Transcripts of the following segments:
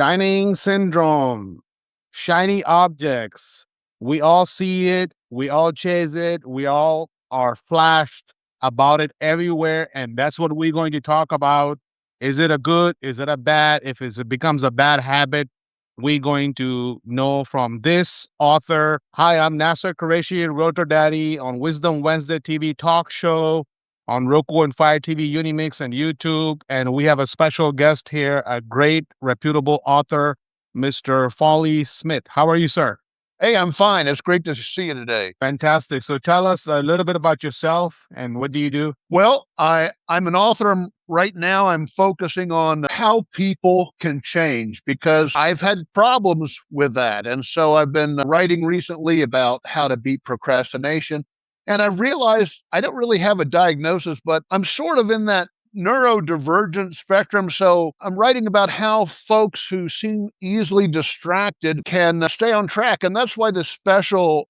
Shining syndrome, shiny objects. We all see it. We all chase it. We all are flashed about it everywhere. And that's what we're going to talk about. Is it a good? Is it a bad? If it becomes a bad habit, we're going to know from this author. Hi, I'm Nasir Qureshi, Realtor Daddy on Wisdom Wednesday TV talk show on Roku and Fire TV, Unimix, and YouTube. And we have a special guest here, a great, reputable author, Mr. Foley Smith. How are you, sir? Hey, I'm fine. It's great to see you today. Fantastic. So tell us a little bit about yourself and what do you do? Well, I'm an author. Right now, I'm focusing on how people can change because I've had problems with that. And so I've been writing recently about how to beat procrastination. And I've realized I don't really have a diagnosis, but I'm sort of in that neurodivergent spectrum. So I'm writing about how folks who seem easily distracted can stay on track. And that's why this special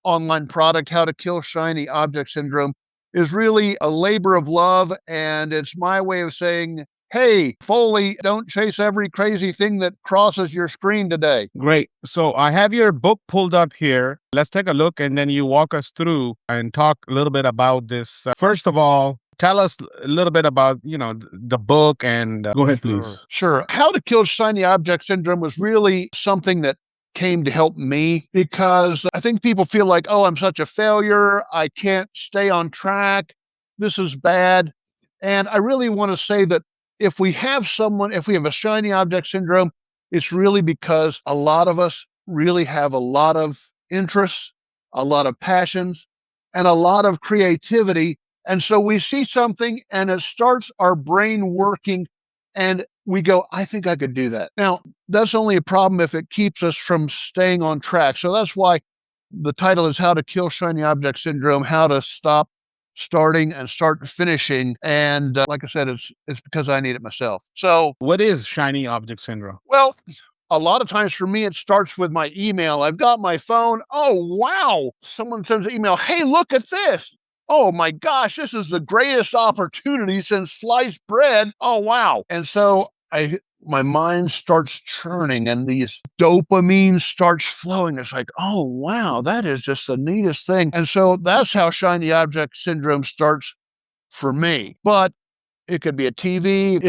online product, How to Kill Shiny Object Syndrome, is really a labor of love. And it's my way of saying, hey, Foley, don't chase every crazy thing that crosses your screen today. Great. So I have your book pulled up here. Let's take a look and then you walk us through and talk a little bit about this. First of all, tell us a little bit about, the book and go ahead, please. Sure. How to Kill Shiny Object Syndrome was really something that came to help me because I think people feel like, oh, I'm such a failure. I can't stay on track. This is bad. And I really want to say that if we have a shiny object syndrome, it's really because a lot of us really have a lot of interests, a lot of passions, and a lot of creativity. And so we see something and it starts our brain working and we go, I think I could do that. Now, that's only a problem if it keeps us from staying on track. So that's why the title is How to Kill Shiny Object Syndrome, how to stop starting and start finishing. And like I said, it's because I need it myself. So what is shiny object syndrome? Well, a lot of times for me, it starts with my email. I've got my phone. Oh, wow. Someone sends an email. Hey, look at this. Oh my gosh, this is the greatest opportunity since sliced bread. Oh, wow. And so my mind starts churning and these dopamine starts flowing. It's like, oh, wow, that is just the neatest thing. And so that's how shiny object syndrome starts for me. But it could be a TV.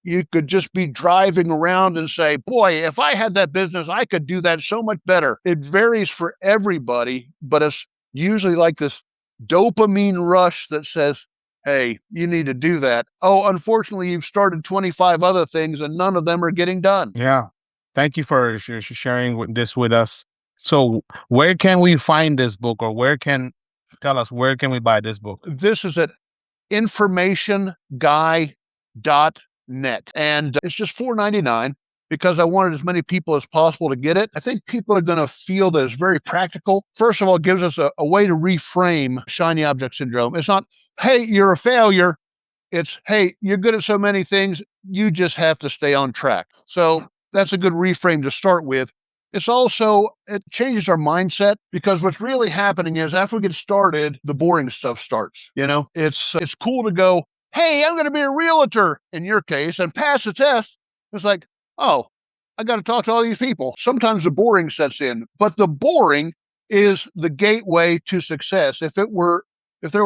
You could just be driving around and say, boy, if I had that business, I could do that so much better. It varies for everybody, but it's usually like this dopamine rush that says, hey, you need to do that. Oh, unfortunately, you've started 25 other things and none of them are getting done. Yeah. Thank you for sharing this with us. So where can we find this book or tell us where can we buy this book? This is at informationguy.net. And it's just $4.99 because I wanted as many people as possible to get it. I think people are going to feel that it's very practical. First of all, it gives us a way to reframe shiny object syndrome. It's not, hey, you're a failure. It's, hey, you're good at so many things. You just have to stay on track. So that's a good reframe to start with. It changes our mindset because what's really happening is after we get started, the boring stuff starts. It's cool to go, hey, I'm going to be a realtor in your case and pass the test. It's like, oh, I got to talk to all these people. Sometimes the boring sets in, but the boring is the gateway to success. If there were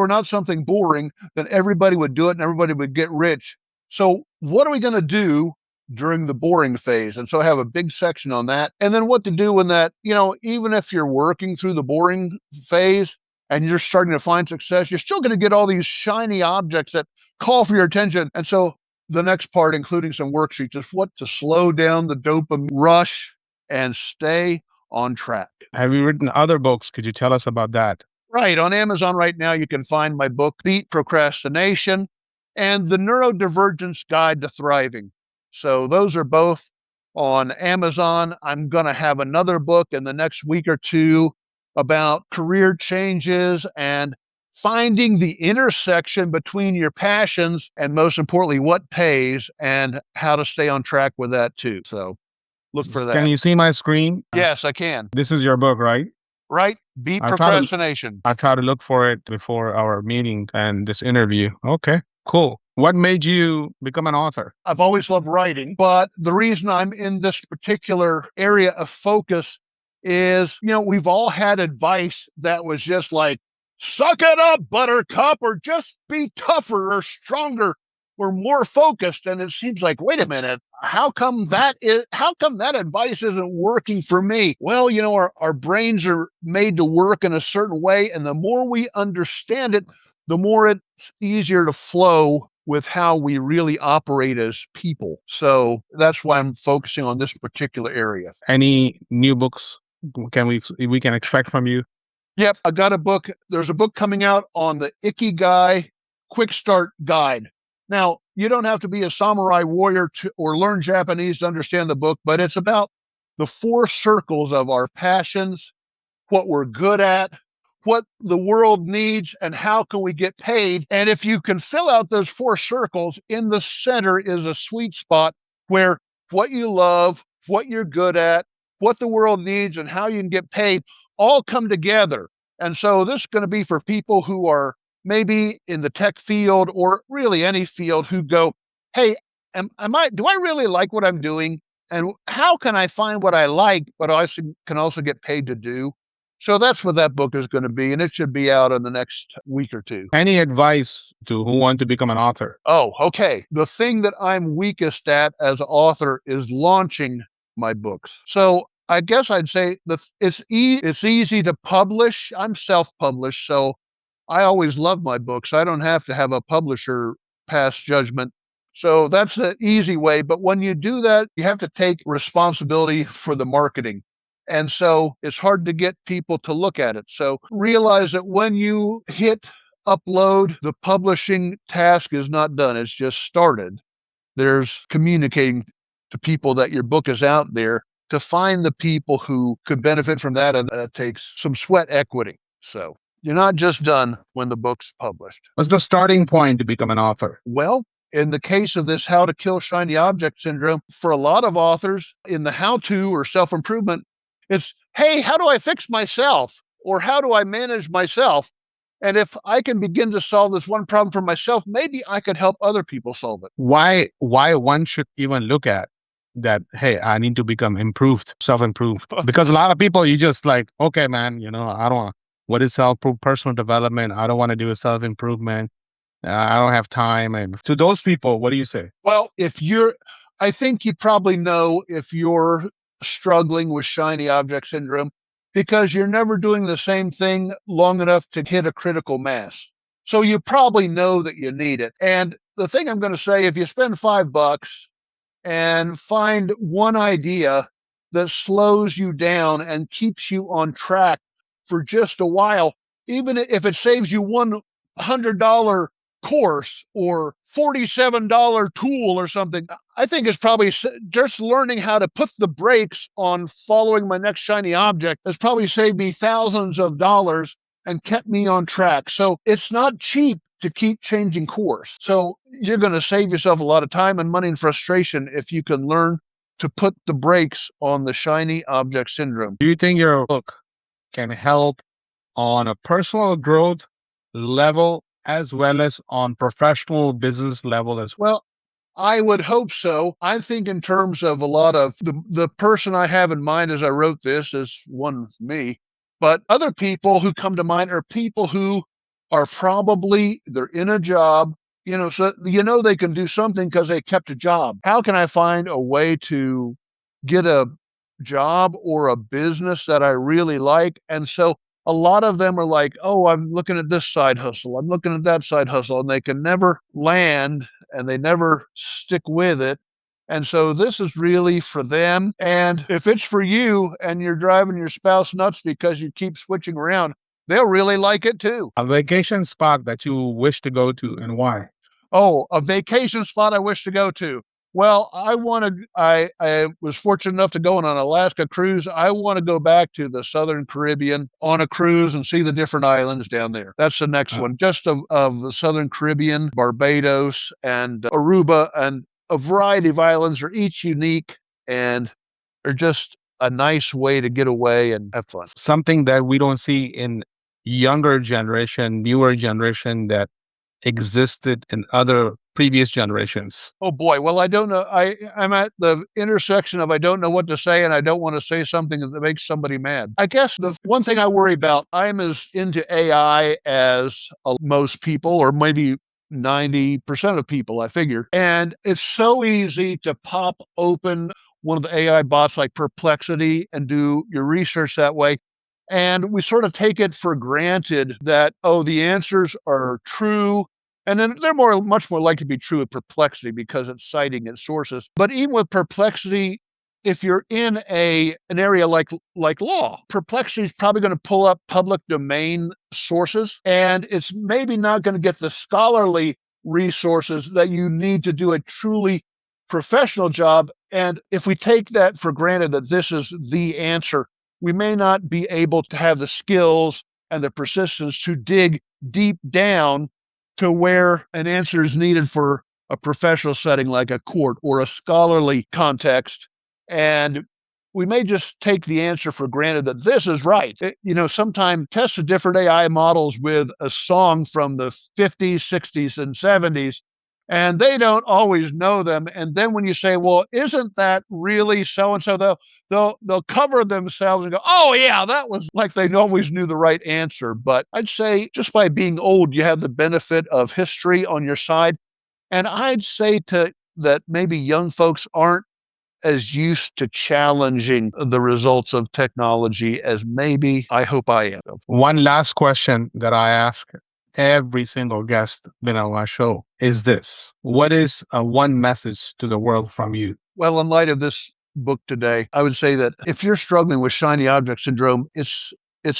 not something boring, then everybody would do it and everybody would get rich. So what are we going to do during the boring phase? And so I have a big section on that. And then what to do when that, even if you're working through the boring phase and you're starting to find success, you're still going to get all these shiny objects that call for your attention. And so the next part, including some worksheets, is what to slow down the dopamine rush and stay on track. Have you written other books? Could you tell us about that? Right. On Amazon right now, you can find my book, Beat Procrastination, and The Neurodivergence Guide to Thriving. So those are both on Amazon. I'm going to have another book in the next week or two about career changes and finding the intersection between your passions and, most importantly, what pays and how to stay on track with that too. So look for that. Can you see my screen? Yes, I can. This is your book, right? Right? Beat Procrastination. I try to look for it before our meeting and this interview. Okay. Cool. What made you become an author? I've always loved writing, but the reason I'm in this particular area of focus is, we've all had advice that was just like, suck it up, buttercup, or just be tougher or stronger or more focused. And it seems like, wait a minute, how come that advice isn't working for me? Well, our brains are made to work in a certain way. And the more we understand it, the more it's easier to flow with how we really operate as people. So that's why I'm focusing on this particular area. Any new books we can expect from you? Yep, I got a book. There's a book coming out on the Ikigai Quick Start Guide. Now, you don't have to be a samurai warrior or learn Japanese to understand the book, but it's about the 4 circles of our passions, what we're good at, what the world needs, and how can we get paid. And if you can fill out those 4 circles, in the center is a sweet spot where what you love, what you're good at, what the world needs, and how you can get paid all come together. And so this is going to be for people who are maybe in the tech field or really any field who go, hey, do I really like what I'm doing? And how can I find what I like, but I can also get paid to do? So that's what that book is going to be, and it should be out in the next week or 2. Any advice to who want to become an author? Oh, okay. The thing that I'm weakest at as an author is launching my books. So I guess I'd say it's easy to publish. I'm self-published, so I always love my books. I don't have to have a publisher pass judgment. So that's the easy way. But when you do that, you have to take responsibility for the marketing. And so it's hard to get people to look at it. So realize that when you hit upload, the publishing task is not done. It's just started. There's communicating to people that your book is out there to find the people who could benefit from that. And that takes some sweat equity. So you're not just done when the book's published. What's the starting point to become an author? Well, in the case of this how to kill shiny object syndrome, for a lot of authors in the how-to or self-improvement, it's, hey, how do I fix myself? Or how do I manage myself? And if I can begin to solve this one problem for myself, maybe I could help other people solve it. Why one should even look at that, hey, I need to become self-improved? Because a lot of people, you just like, okay, man, I don't want, what is personal development? I don't want to do a self-improvement. I don't have time. And to those people, what do you say? Well, I think you probably know if you're struggling with shiny object syndrome because you're never doing the same thing long enough to hit a critical mass. So you probably know that you need it. And the thing I'm going to say, if you spend $5 and find one idea that slows you down and keeps you on track for just a while, even if it saves you $100 course or $47 tool or something, I think it's probably just learning how to put the brakes on following my next shiny object has probably saved me thousands of dollars and kept me on track. So it's not cheap to keep changing course. So you're going to save yourself a lot of time and money and frustration if you can learn to put the brakes on the shiny object syndrome. Do you think your book can help on a personal growth level as well as on professional business level as well? Well, I would hope so. I think in terms of a lot of the person I have in mind as I wrote this is one me, but other people who come to mind are people who are probably they're in a job, so they can do something because they kept a job. How can I find a way to get a job or a business that I really like? And so a lot of them are like, oh, I'm looking at this side hustle, I'm looking at that side hustle, and they can never land and they never stick with it. And so this is really for them. And if it's for you and you're driving your spouse nuts because you keep switching around, they'll really like it too. A vacation spot that you wish to go to and why? Oh, a vacation spot I wish to go to. Well, I was fortunate enough to go on an Alaska cruise. I want to go back to the Southern Caribbean on a cruise and see the different islands down there. That's the next one. Just of the Southern Caribbean, Barbados and Aruba, and a variety of islands are each unique and are just a nice way to get away and have fun. Something that we don't see in younger generation, newer generation, that existed in other previous generations? Oh boy. Well, I don't know. I'm at the intersection of I don't know what to say and I don't want to say something that makes somebody mad. I guess the one thing I worry about, I'm as into AI as most people, or maybe 90% of people, I figure. And it's so easy to pop open one of the AI bots like Perplexity and do your research that way. And we sort of take it for granted that, oh, the answers are true. And then they're much more likely to be true with Perplexity because it's citing its sources. But even with Perplexity, if you're in an area like law, Perplexity is probably going to pull up public domain sources, and it's maybe not going to get the scholarly resources that you need to do a truly professional job. And if we take that for granted that this is the answer, we may not be able to have the skills and the persistence to dig deep down to where an answer is needed for a professional setting like a court or a scholarly context. And we may just take the answer for granted that this is right. Sometimes test the different AI models with a song from the 50s, 60s, and 70s, and they don't always know them. And then when you say, well, isn't that really so and so, they'll cover themselves and go, oh yeah, that was like they always knew the right answer. But I'd say just by being old, you have the benefit of history on your side. And I'd say that maybe young folks aren't as used to challenging the results of technology as maybe I hope I am. One last question that I ask every single guest been on my show is this: what is one message to the world from you? Well, in light of this book today, I would say that if you're struggling with shiny object syndrome, it's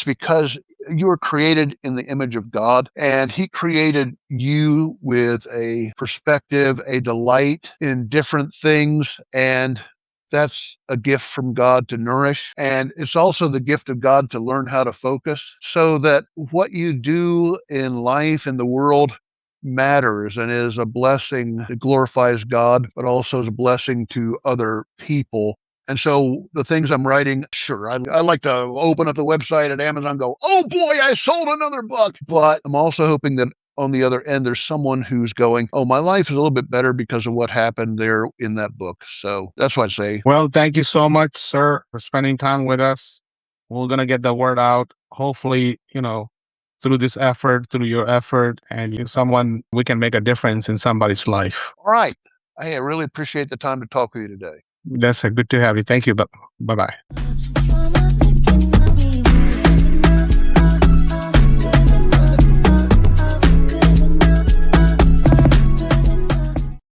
because you were created in the image of God, and He created you with a perspective, a delight in different things, and that's a gift from God to nourish. And it's also the gift of God to learn how to focus so that what you do in life, in the world, matters and is a blessing. It glorifies God, but also is a blessing to other people. And so the things I'm writing, sure, I like to open up the website at Amazon and go, oh boy, I sold another book. But I'm also hoping that on the other end, there's someone who's going, oh, my life is a little bit better because of what happened there in that book. So that's what I'd say. Well, thank you so much, sir, for spending time with us. We're going to get the word out. Hopefully, through this effort, through your effort, and someone, we can make a difference in somebody's life. All right. Hey, I really appreciate the time to talk with you today. That's good to have you. Thank you. Bye bye.